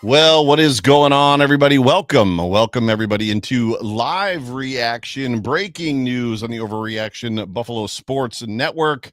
Well, what is going on, everybody? Welcome everybody into live reaction, breaking news on the Overreaction Buffalo Sports Network,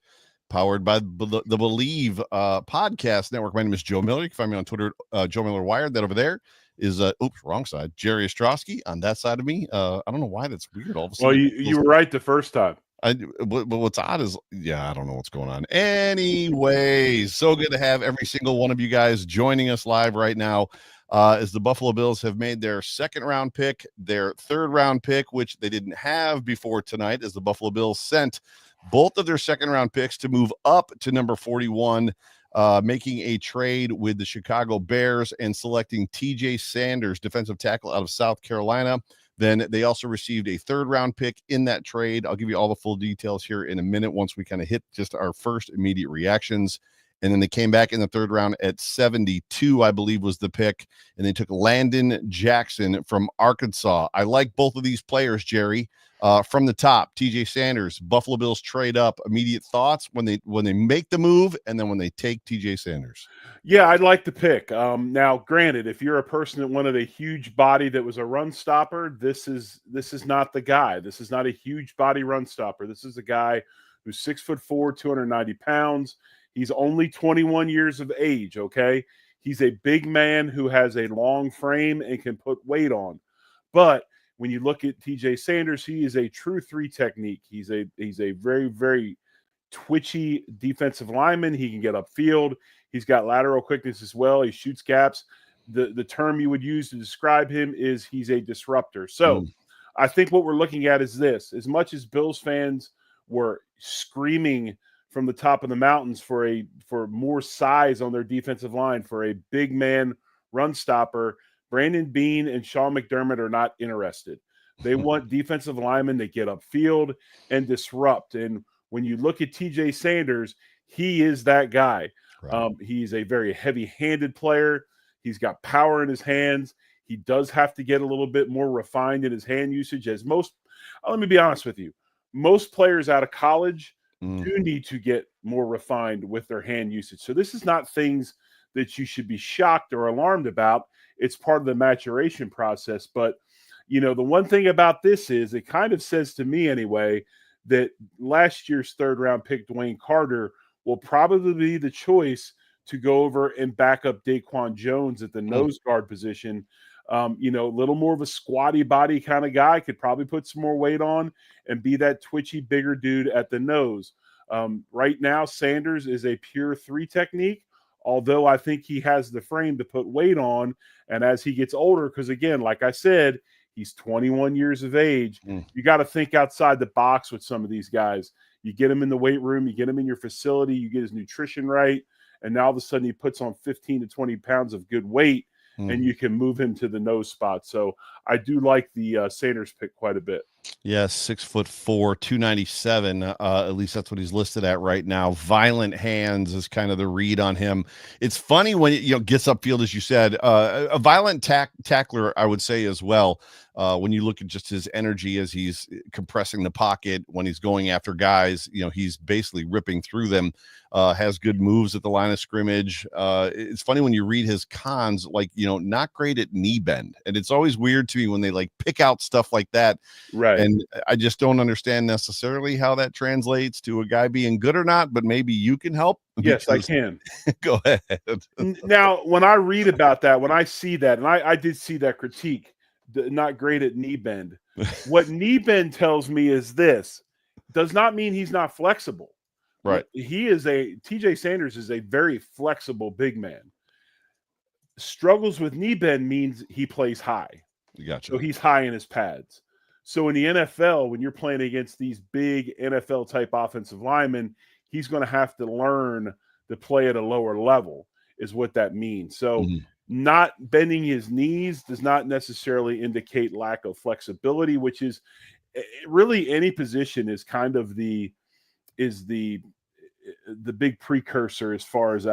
powered by the Believe podcast network. My name is Joe Miller. You can find me on Twitter, Joe Miller Wired. That over there is, wrong side, Jerry Ostrowski. On that side of me, I don't know why that's weird. All of a sudden, well, you were right the first time. But what's odd is, I don't know what's going on. Anyways, so good to have every single one of you guys joining us live right now. As the Buffalo Bills have made their second round pick, their third round pick, which they didn't have before tonight, as the Buffalo Bills sent both of their second round picks to move up to number 41, making a trade with the Chicago Bears and selecting TJ Sanders, defensive tackle out of South Carolina. Then they also received a third round pick in that trade. I'll give you all the full details here in a minute once we kind of hit just our first immediate reactions. And then they came back in the third round at 72, I believe was the pick. And they took Landon Jackson from Arkansas. I like both of these players, Jerry. From the top, TJ Sanders, Buffalo Bills trade up. Immediate thoughts when they make the move, and then when they take TJ Sanders. Yeah, I'd like the pick. Now, granted, if you're a person that wanted a huge body that was a run stopper, this is not the guy. This is not a huge body run stopper. This is a guy who's 6'4", 290 pounds. He's only 21 years of age. Okay, he's a big man who has a long frame and can put weight on. But when you look at TJ Sanders, he is a true three technique. He's a very, very twitchy defensive lineman. He can get upfield. He's got lateral quickness as well. He shoots gaps. The term you would use to describe him is he's a disruptor. So I think what we're looking at is this. As much as Bills fans were screaming from the top of the mountains for more size on their defensive line, for a big man run stopper, Brandon Beane and Sean McDermott are not interested. They want defensive linemen that get upfield and disrupt. And when you look at TJ Sanders, he is that guy. Right. He's a very heavy-handed player. He's got power in his hands. He does have to get a little bit more refined in his hand usage, as most – let me be honest with you. Most players out of college do need to get more refined with their hand usage. So this is not things that you should be shocked or alarmed about. It's part of the maturation process. But, the one thing about this is it kind of says to me anyway that last year's third-round pick, Dwayne Carter, will probably be the choice to go over and back up Daquan Jones at the nose guard position. A little more of a squatty body kind of guy, could probably put some more weight on and be that twitchy, bigger dude at the nose. Right now, Sanders is a pure three technique, although I think he has the frame to put weight on. And as he gets older, because again, like I said, he's 21 years of age. You got to think outside the box with some of these guys. You get him in the weight room, you get him in your facility, you get his nutrition right, and now all of a sudden he puts on 15 to 20 pounds of good weight, and you can move him to the nose spot. So I do like the Sanders pick quite a bit. Yes, 6'4", 297. At least that's what he's listed at right now. Violent hands is kind of the read on him. It's funny when it gets upfield, as you said. A violent tackler, I would say as well. When you look at just his energy as he's compressing the pocket, when he's going after guys, he's basically ripping through them. Has good moves at the line of scrimmage. It's funny when you read his cons, not great at knee bend, and it's always weird to me when they pick out stuff like that. Right. And I just don't understand necessarily how that translates to a guy being good or not, but maybe you can help. Yes, I can. Go ahead. Now, when I read about that, when I see that, and I did see that critique, not great at knee bend. What knee bend tells me is this: does not mean he's not flexible. Right. TJ Sanders is a very flexible big man. Struggles with knee bend means he plays high. Gotcha. So he's high in his pads. So in the NFL, when you're playing against these big NFL type offensive linemen, he's going to have to learn to play at a lower level, is what that means. So not bending his knees does not necessarily indicate lack of flexibility, which is really any position is kind of the big precursor as far as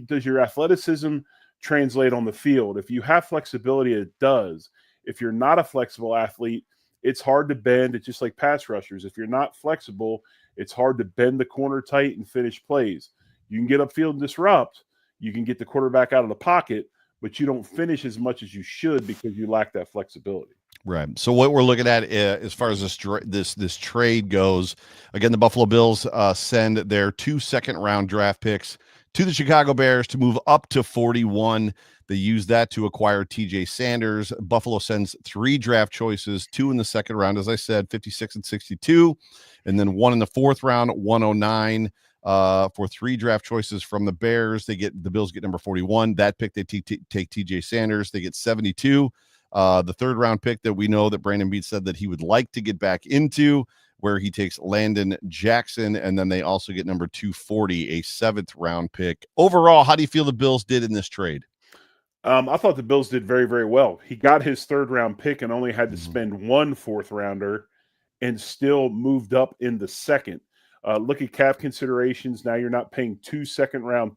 does your athleticism translate on the field. If you have flexibility, it does. If you're not a flexible athlete, it's hard to bend. It's just like pass rushers. If you're not flexible, it's hard to bend the corner tight and finish plays. You can get upfield and disrupt. You can get the quarterback out of the pocket, but you don't finish as much as you should because you lack that flexibility. Right. So what we're looking at as far as this trade goes, again, the Buffalo Bills send their 2 second-round draft picks to the Chicago Bears to move up to 41. They use that to acquire TJ Sanders. Buffalo sends 3 draft choices, 2 in the second round, as I said, 56 and 62, and then 1 in the fourth round, 109. For 3 draft choices from the Bears. The Bills get number 41. That pick, they take TJ Sanders. They get 72. The third round pick that we know that Brandon Beat said that he would like to get back into, where he takes Landon Jackson, and then they also get number 240, a 7th round pick. Overall, how do you feel the Bills did in this trade? I thought the Bills did very, very well. He got his 3rd round pick and only had to spend 1 4th rounder and still moved up in the second. Look at cap considerations. Now you're not paying 2 second-round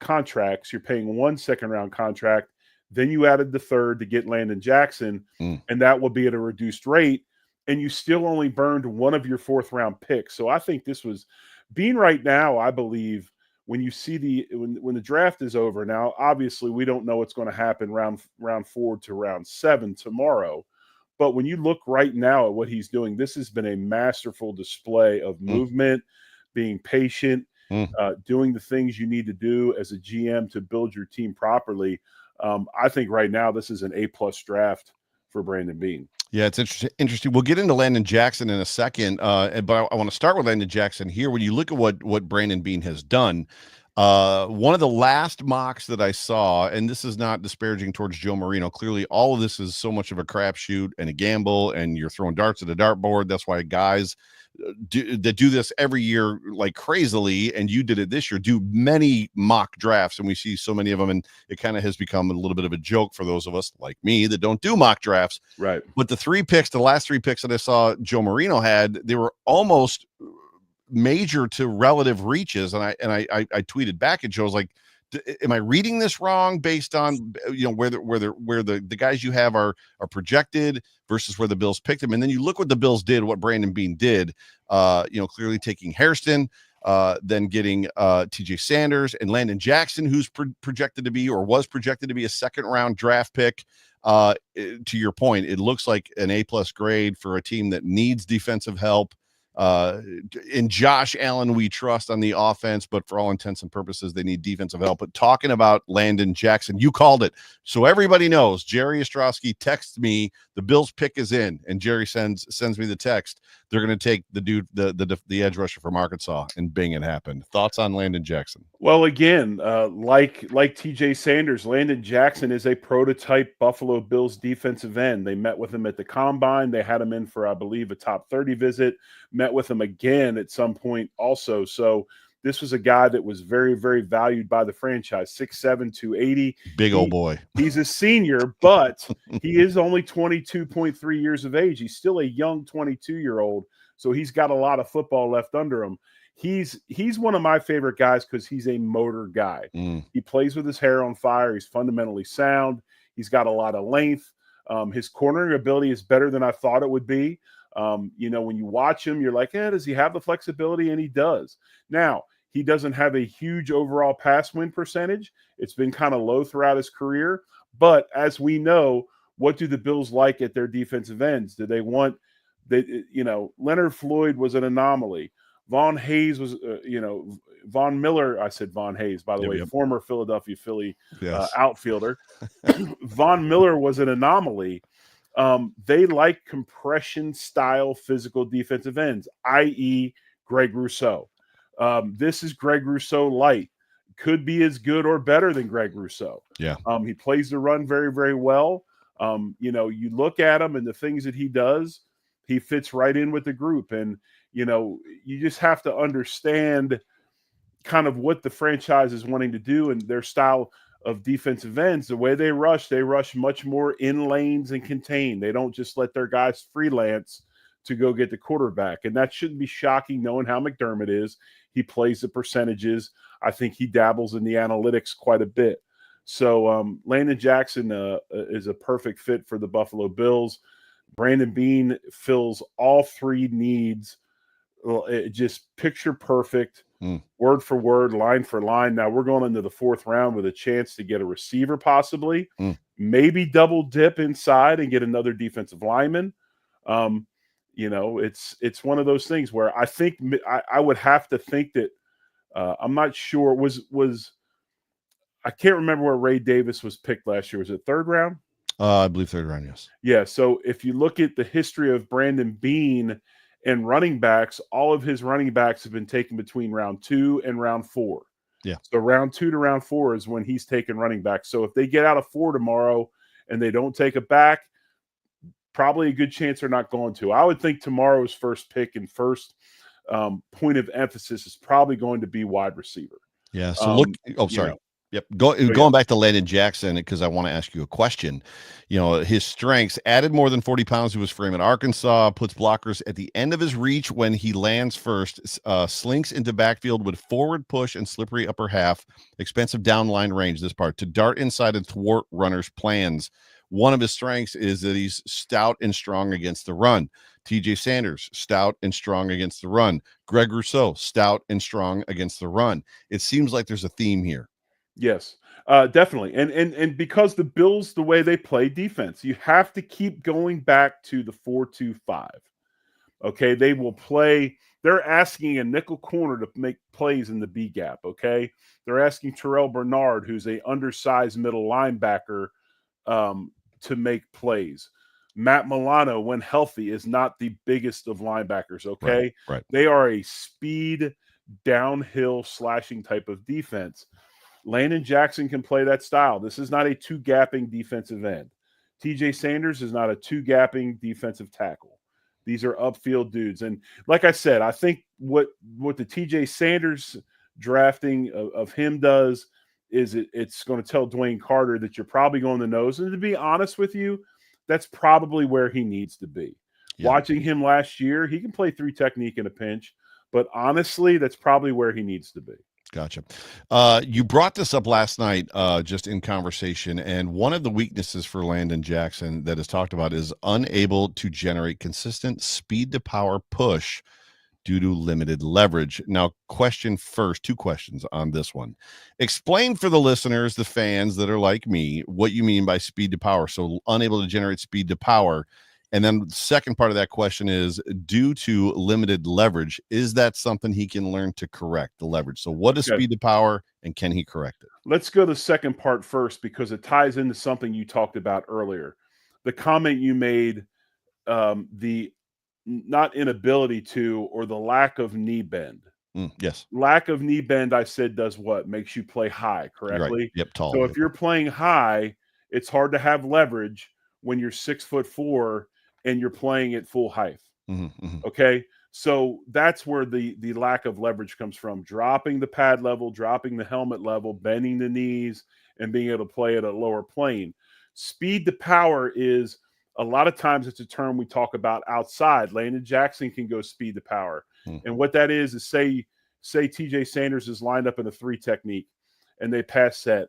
contracts. You're paying 1 second-round contract. Then you added the 3rd to get Landon Jackson, and that will be at a reduced rate. And you still only burned 1 of your 4th-round picks. So I think this was being right now, I believe, when you see when the draft is over. Now, obviously, we don't know what's going to happen round 4 to round 7 tomorrow. But when you look right now at what he's doing, this has been a masterful display of movement, being patient, doing the things you need to do as a GM to build your team properly. I think right now this is an A+ draft for Brandon Beane. Yeah, it's interesting. We'll get into Landon Jackson in a second, but I want to start with Landon Jackson here. When you look at what Brandon Beane has done, one of the last mocks that I saw, and this is not disparaging towards Joe Marino. Clearly, all of this is so much of a crapshoot and a gamble, and you're throwing darts at a dartboard. That's why guys that do this every year like crazily, and you did it this year, do many mock drafts, and we see so many of them, and it kind of has become a little bit of a joke for those of us like me that don't do mock drafts. Right. But the last three picks that I saw Joe Marino had, they were almost major to relative reaches, and I tweeted back at Joe's like, am I reading this wrong based on where the guys you have are projected versus where the Bills picked them? And then you look what the Bills did, what Brandon Beane did, clearly taking Hairston, then getting TJ Sanders and Landon Jackson, who's projected to be or was projected to be a 2nd round draft pick. To your point, it looks like an A+ grade for a team that needs defensive help. In Josh Allen, we trust on the offense, but for all intents and purposes, they need defensive help. But talking about Landon Jackson, you called it. So everybody knows, Jerry Ostrowski texts me, the Bills pick is in, and Jerry sends me the text. They're going to take the dude, the edge rusher from Arkansas, and bing, it happened. Thoughts on Landon Jackson? Well, again, like TJ Sanders, Landon Jackson is a prototype Buffalo Bills defensive end. They met with him at the Combine. They had him in for, I believe, a top 30 visit, met with him again at some point also. So this was a guy that was very, very valued by the franchise, 6'7", 280. Big old boy. He's a senior, but he is only 22.3 years of age. He's still a young 22-year-old, so he's got a lot of football left under him. He's one of my favorite guys because he's a motor guy. He plays with his hair on fire. He's fundamentally sound. He's got a lot of length. His cornering ability is better than I thought it would be. When you watch him, you're like, does he have the flexibility? And he does. Now, he doesn't have a huge overall pass win percentage. It's been kind of low throughout his career. But as we know, what do the Bills like at their defensive ends? Do they want Leonard Floyd was an anomaly. Von Hayes was, Von Miller. I said Von Hayes, by the way, former Philadelphia Philly outfielder. Von Miller was an anomaly. They like compression style physical defensive ends, i.e. Greg Rousseau. This is Greg Rousseau light. Could be as good or better than Greg Rousseau. Yeah. He plays the run very, very well. You look at him and the things that he does, he fits right in with the group. And, you just have to understand kind of what the franchise is wanting to do and their style of defensive ends. The way they rush much more in lanes and contain. They don't just let their guys freelance to go get the quarterback. And that shouldn't be shocking knowing how McDermott is. He plays the percentages. I think he dabbles in the analytics quite a bit. So Landon Jackson is a perfect fit for the Buffalo Bills. Brandon Beane fills all three needs. Just picture perfect, word for word, line for line. Now we're going into the fourth round with a chance to get a receiver, possibly, maybe double dip inside and get another defensive lineman. It's one of those things where I think I would have to think that I'm not sure I can't remember where Ray Davis was picked last year. Was it third round? I believe third round, yes. Yeah. So if you look at the history of Brandon Beane and running backs, all of his running backs have been taken between round 2 and round 4. Yeah. So round 2 to round 4 is when he's taking running back. So if they get out of 4 tomorrow and they don't take it back, probably a good chance they're not going to. I would think tomorrow's first pick and first point of emphasis is probably going to be wide receiver. Yeah. So look. Oh, sorry. Yep. Going back to Landon Jackson, because I want to ask you a question. His strengths: added more than 40 pounds to his frame at Arkansas, puts blockers at the end of his reach when he lands first, slinks into backfield with forward push and slippery upper half, expensive downline range, this part, to dart inside and thwart runners' plans. One of his strengths is that he's stout and strong against the run. TJ Sanders, stout and strong against the run. Greg Rousseau, stout and strong against the run. It seems like there's a theme here. Yes, definitely. And because the Bills, the way they play defense, you have to keep going back to the 4-2-5. Okay, they will play. They're asking a nickel corner to make plays in the B gap. Okay, they're asking Terrell Bernard, who's a undersized middle linebacker, to make plays. Matt Milano, when healthy, is not the biggest of linebackers. Okay, right. They are a speed downhill slashing type of defense. Landon Jackson can play that style. This is not a two-gapping defensive end. TJ Sanders is not a two-gapping defensive tackle. These are upfield dudes. And like I said, I think what the TJ Sanders drafting of him does is it's going to tell Dwayne Carter that you're probably going the nose. And to be honest with you, that's probably where he needs to be. Yeah. Watching him last year, he can play 3 technique in a pinch. But honestly, that's probably where he needs to be. Gotcha. You brought this up last night just in conversation, and one of the weaknesses for Landon Jackson that is talked about is unable to generate consistent speed to power push due to limited leverage. Now, two questions on this one. Explain for the listeners, the fans that are like me, what you mean by speed to power. So unable to generate speed to power. And then the second part of that question is, due to limited leverage, is that something he can learn to correct, the leverage? So what is speed to power, and can he correct it? Let's go to the second part first, because it ties into something you talked about earlier. The comment you made, the not inability to, or the lack of knee bend. Yes. Lack of knee bend, I said, does what? Makes you play high, correctly? Right. Yep, tall. So if you're playing high, it's hard to have leverage when you're 6'4" and you're playing at full height. Okay, so that's where the lack of leverage comes from. Dropping the pad level, dropping the helmet level, bending the knees, and being able to play at a lower plane. Speed to power is, a lot of times it's a term we talk about outside. Landon Jackson can go speed to power. And what that is say TJ Sanders is lined up in a 3 technique and they pass set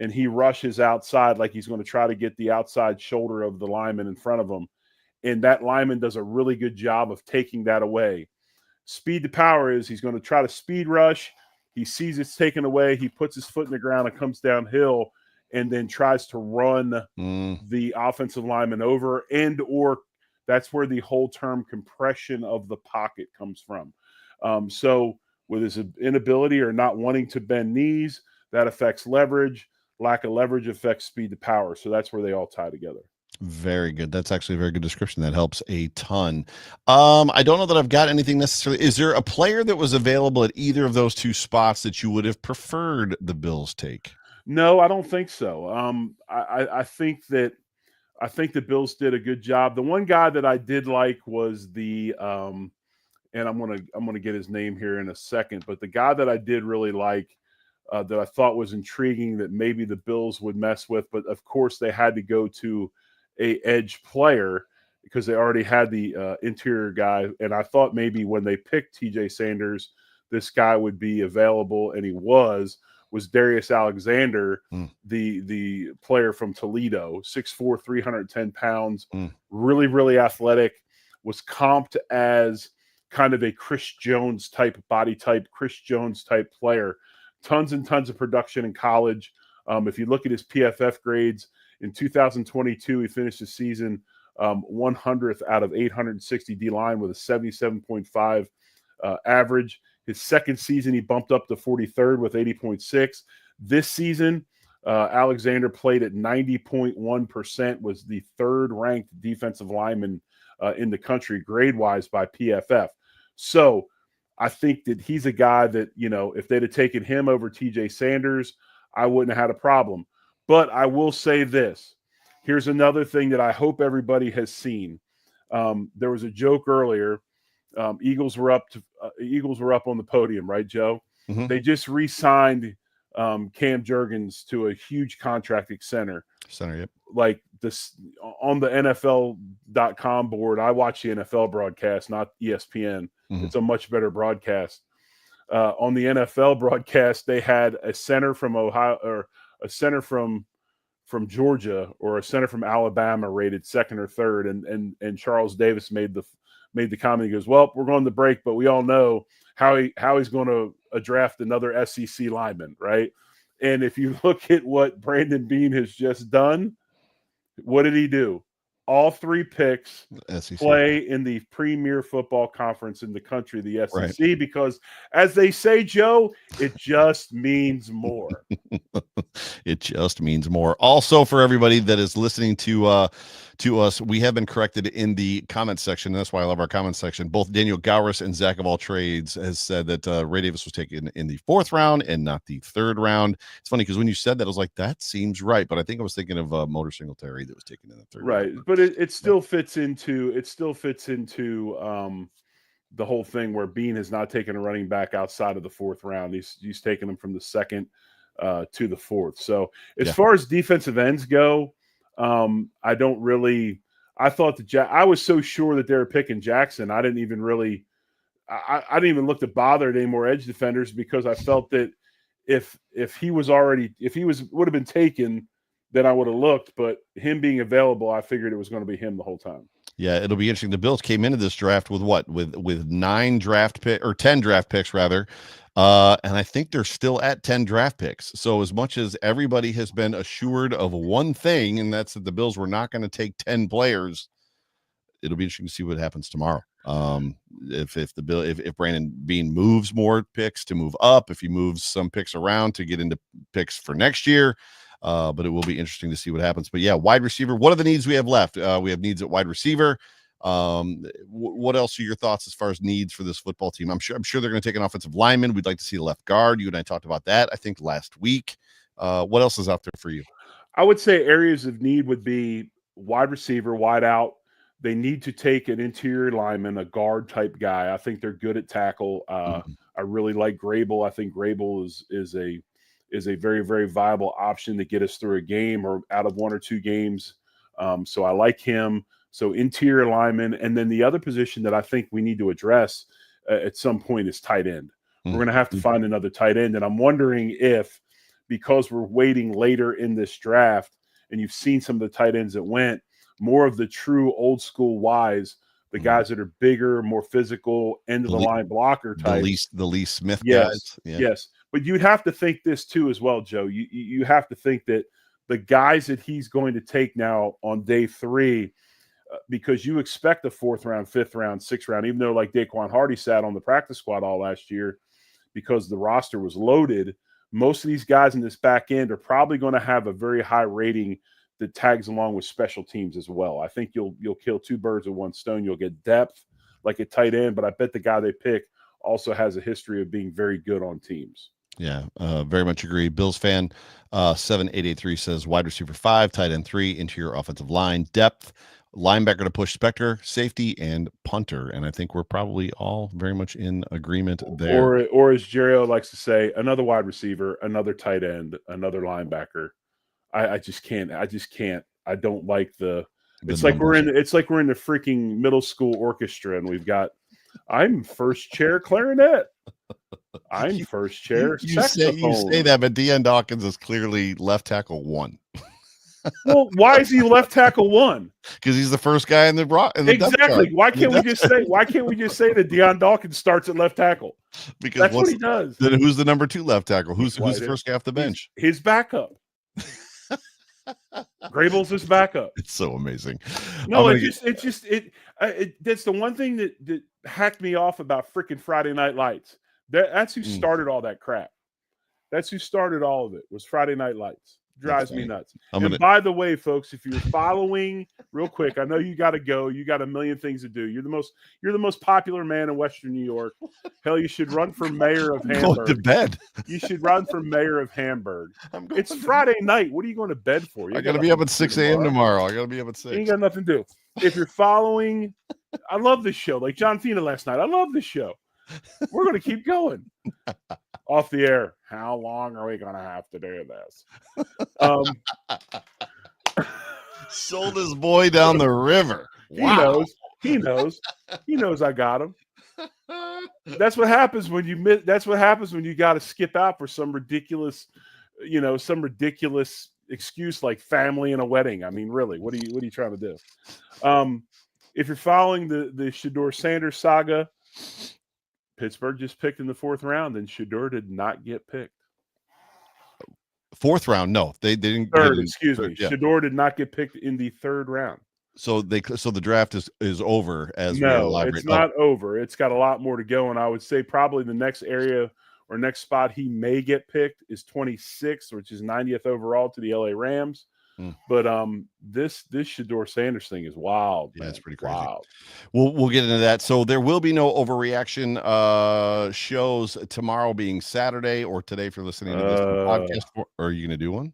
and he rushes outside like he's going to try to get the outside shoulder of the lineman in front of him. And that lineman does a really good job of taking that away. Speed to power is he's going to try to speed rush. He sees it's taken away. He puts his foot in the ground and comes downhill and then tries to run the offensive lineman over, or that's where the whole term compression of the pocket comes from. So with his inability or not wanting to bend knees, that affects leverage. Lack of leverage affects speed to power. So that's where they all tie together. Very good. That's actually a very good description. That helps a ton. I don't know that I've got anything necessarily. Is there a player that was available at either of those 2 spots that you would have preferred the Bills take? No, I don't think so. I think the Bills did a good job. The one guy that I did like was the and I'm gonna get his name here in a second, but the guy that I did really like, that I thought was intriguing, that maybe the Bills would mess with, but of course they had to go to a edge player, because they already had the interior guy. And I thought maybe when they picked TJ Sanders, this guy would be available, and he was Darius Alexander, the player from Toledo, 6'4", 310 pounds, really, really athletic, was comped as kind of a Chris Jones type body type, Chris Jones type player. Tons and tons of production in college. If you look at his PFF grades, in 2022, he finished the season 100th out of 860 D-line with a 77.5 average. His second season, he bumped up to 43rd with 80.6. This season, Alexander played at 90.1%, was the third-ranked defensive lineman in the country grade-wise by PFF. So I think that he's a guy that, if they'd have taken him over TJ Sanders, I wouldn't have had a problem. But I will say this. Here's another thing that I hope everybody has seen. There was a joke earlier. Eagles were up on the podium, right, Joe? Mm-hmm. They just re-signed Cam Jurgens to a huge contract center. Yep. Like this on the NFL.com board. I watch the NFL broadcast, not ESPN. Mm-hmm. It's a much better broadcast. On the NFL broadcast, they had a center from Ohio or a center from Georgia or a center from Alabama rated second or third, and Charles Davis made the comment. He goes, "Well, we're going to break, but we all know how he's going to draft another SEC lineman, right?" And if you look at what Brandon Beane has just done, what did he do? All three picks play in the premier football conference in the country, the SEC, right. Because as they say, Joe, it just means more. It just means more. Also, for everybody that is listening to us, we have been corrected in the comment section. That's why I love our comment section. Both Daniel Gowris and Zach of All Trades has said that Ray Davis was taken in the 4th round and not the 3rd round. It's funny because when you said that, I was like, that seems right. But I think I was thinking of Motor Singletary that was taken in the 3rd round. Right. But it still fits into the whole thing where Beane has not taken a running back outside of the 4th round. He's taken them from the 2nd to the 4th. So as far as defensive ends go, I don't really. I thought I was so sure that they were picking Jackson. I didn't even really. I didn't even look to bother any more edge defenders because I felt that if he would have been taken, then I would have looked. But him being available, I figured it was going to be him the whole time. Yeah, it'll be interesting. The Bills came into this draft with what? With 9 draft pick or 10 draft picks rather. And I think they're still at 10 draft picks. So as much as everybody has been assured of one thing, and that's that the Bills were not going to take 10 players, it'll be interesting to see what happens tomorrow. If Brandon Beane moves more picks to move up, if he moves some picks around to get into picks for next year. But it will be interesting to see what happens. But yeah, wide receiver. What are the needs we have left? We have needs at wide receiver. What else are your thoughts as far as needs for this football team? I'm sure they're going to take an offensive lineman. We'd like to see the left guard. You and I talked about that, I think, last week. What else is out there for you? I would say areas of need would be wide receiver, wide out. They need to take an interior lineman, a guard type guy. I think they're good at tackle. I really like Grable. I think Grable is a very, very viable option to get us through a game or out of 1 or 2 games. So I like him. So interior lineman. And then the other position that I think we need to address at some point is tight end. We're going to have to find another tight end. And I'm wondering if, because we're waiting later in this draft and you've seen some of the tight ends that went, more of the true old school wise, the guys that are bigger, more physical, end of the line blocker type. The Lee Smith guys. Yeah. Yes. But you'd have to think this too as well, Joe. You have to think that the guys that he's going to take now on day 3, because you expect a 4th round, 5th round, 6th round, even though like Daquan Hardy sat on the practice squad all last year because the roster was loaded. Most of these guys in this back end are probably going to have a very high rating that tags along with special teams as well. I think you'll kill 2 birds with 1 stone. You'll get depth like a tight end, but I bet the guy they pick also has a history of being very good on teams. Yeah, very much agree. Bills fan 7883 says wide receiver 5, tight end 3, interior offensive line, depth, linebacker to push Spectre, safety, and punter. And I think we're probably all very much in agreement there. Or as Jerry likes to say, another wide receiver, another tight end, another linebacker. I just can't. I don't like the It's like we're in the freaking middle school orchestra, and we've got I'm first chair clarinet. I'm first chair saxophone. You say that, but Deion Dawkins is clearly left tackle 1. Well, why is he left tackle 1? Because he's the first guy in the exactly. Why can't we just say that Deion Dawkins starts at left tackle? Because that's what he does. Then who's the number 2 left tackle? Who's the first guy off the bench? His backup. Grable's his backup. It's so amazing. No, that's the one thing that hacked me off about freaking Friday Night Lights. That's who started all that crap. That's who started all of it, was Friday Night Lights. Drives me nuts. And by the way, folks, if you're following real quick, I know you got to go. You got a million things to do. You're the most popular man in Western New York. Hell, you should run for mayor of Hamburg. Going to bed. You should run for mayor of Hamburg. It's Friday night. What are you going to bed for? I got to be up at 6 a.m. tomorrow. I got to be up at 6. You ain't got nothing to do. If you're following, I love this show. Like John Cena last night. I love this show. We're going to keep going. Off the air. How long are we going to have to do this? Sold his boy down the river. Wow. He knows I got him. That's what happens when you miss. That's what happens when you got to skip out for some ridiculous excuse like family and a wedding. I mean, really, what are you trying to do? If you're following the Shedeur Sanders saga, Pittsburgh just picked in the 4th round, and Shedeur did not get picked. 4th round? No, they didn't. Third, excuse me. Yeah. Shedeur did not get picked in the 3rd round. So the draft is over as we elaborate. It's not over. It's got a lot more to go, and I would say probably the next area or next spot he may get picked is 26th, which is 90th overall to the LA Rams. But this Shedeur Sanders thing is wild. Yeah, man. it's pretty crazy. Wild. We'll get into that. So there will be no overreaction shows tomorrow, being Saturday, or today if you're listening to this podcast. Or are you going to do one?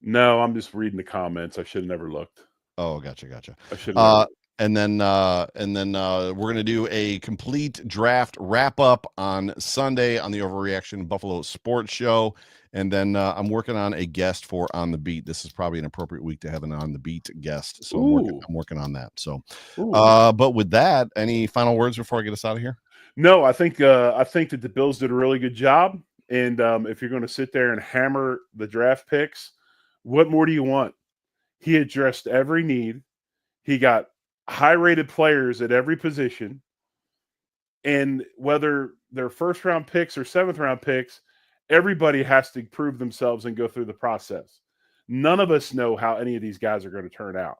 No, I'm just reading the comments. I should have never looked. Oh, gotcha. I should have. And then we're going to do a complete draft wrap up on Sunday on the Overreaction Buffalo Sports Show. And then I'm working on a guest for On the Beat. This is probably an appropriate week to have an On the Beat guest. So I'm working on that. So, but with that, any final words before I get us out of here? No, I think that the Bills did a really good job. And if you're going to sit there and hammer the draft picks, what more do you want? He addressed every need. He got high-rated players at every position. And whether they're first-round picks or seventh-round picks, everybody has to prove themselves and go through the process. None of us know how any of these guys are going to turn out.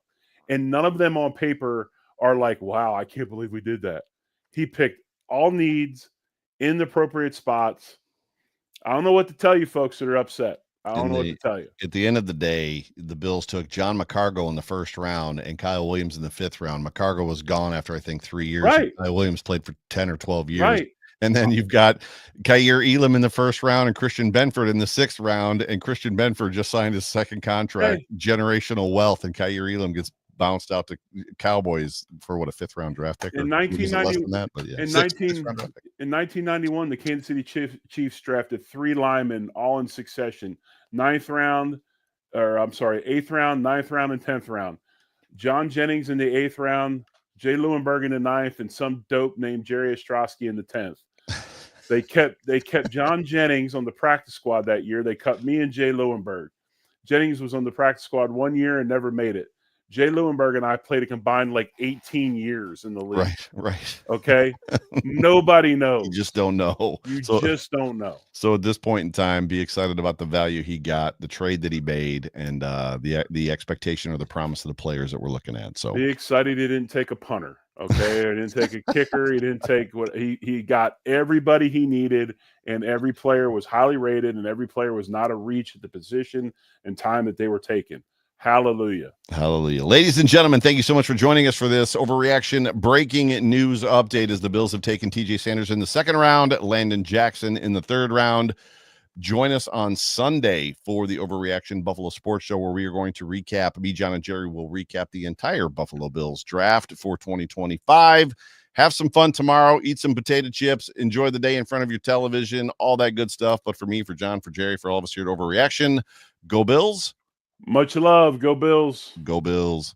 And none of them on paper are like, wow, I can't believe we did that. He picked all needs in the appropriate spots. I don't know what to tell you folks that are upset. I don't know what to tell you. At the end of the day, the Bills took John McCargo in the 1st round and Kyle Williams in the 5th round. McCargo was gone after, I think, 3 years. Right. Kyle Williams played for 10 or 12 years. Right. And then you've got Kaiir Elam in the 1st round and Christian Benford in the 6th round. And Christian Benford just signed his 2nd contract, generational wealth. And Kaiir Elam gets bounced out to Cowboys for what, a 5th round draft pick? In 1991, the Kansas City Chiefs drafted 3 linemen all in succession. 8th round, 9th round, and 10th round. John Jennings in the 8th round, Jay Leuenberg in the 9th, and some dope named Jerry Ostrowski in the 10th. They kept John Jennings on the practice squad that year. They cut me and Jay Leuenberg. Jennings was on the practice squad 1 year and never made it. Jay Leuenberg and I played a combined like 18 years in the league. Right. Okay. Nobody knows. You just don't know. You just don't know. So at this point in time, be excited about the value he got, the trade that he made, and the expectation or the promise of the players that we're looking at. So be excited he didn't take a punter. Okay. He didn't take a kicker. He didn't take what he got everybody he needed, and every player was highly rated, and every player was not a reach at the position and time that they were taken. Hallelujah. Hallelujah. Ladies and gentlemen, thank you so much for joining us for this Overreaction breaking news update as the Bills have taken TJ Sanders in the 2nd round, Landon Jackson in the 3rd round. Join us on Sunday for the Overreaction Buffalo Sports Show, where we are going to recap. Me, John, and Jerry will recap the entire Buffalo Bills draft for 2025. Have some fun tomorrow. Eat some potato chips. Enjoy the day in front of your television. All that good stuff. But for me, for John, for Jerry, for all of us here at Overreaction, go Bills. Much love. Go Bills. Go Bills.